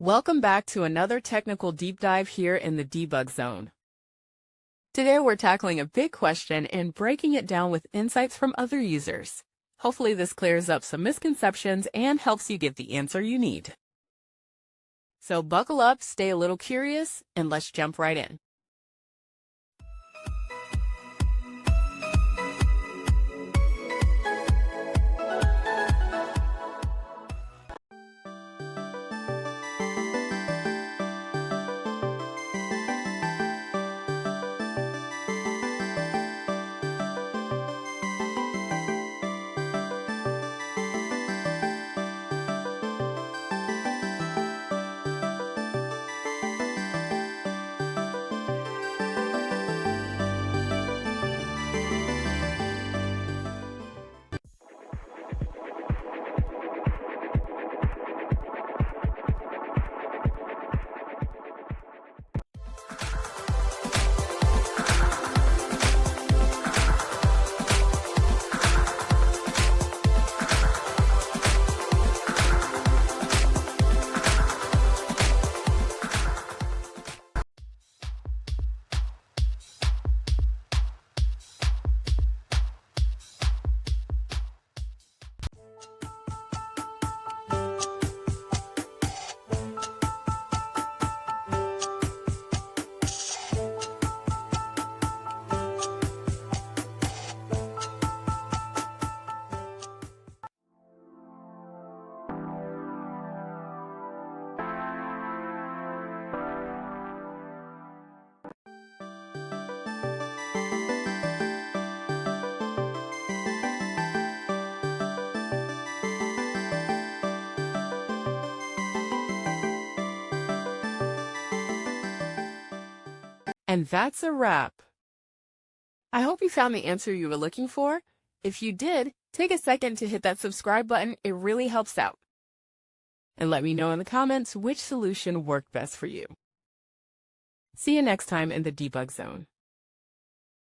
Welcome back to another technical deep dive here in the debug zone. Today we're tackling a big question and breaking it down with insights from other users. Hopefully this clears up some misconceptions and helps you get the answer you need. So buckle up, stay a little curious, and let's jump right in. And that's a wrap. I hope you found the answer you were looking for. If you did, take a second to hit that subscribe button. It really helps out. And let me know in the comments which solution worked best for you. See you next time in the debug zone.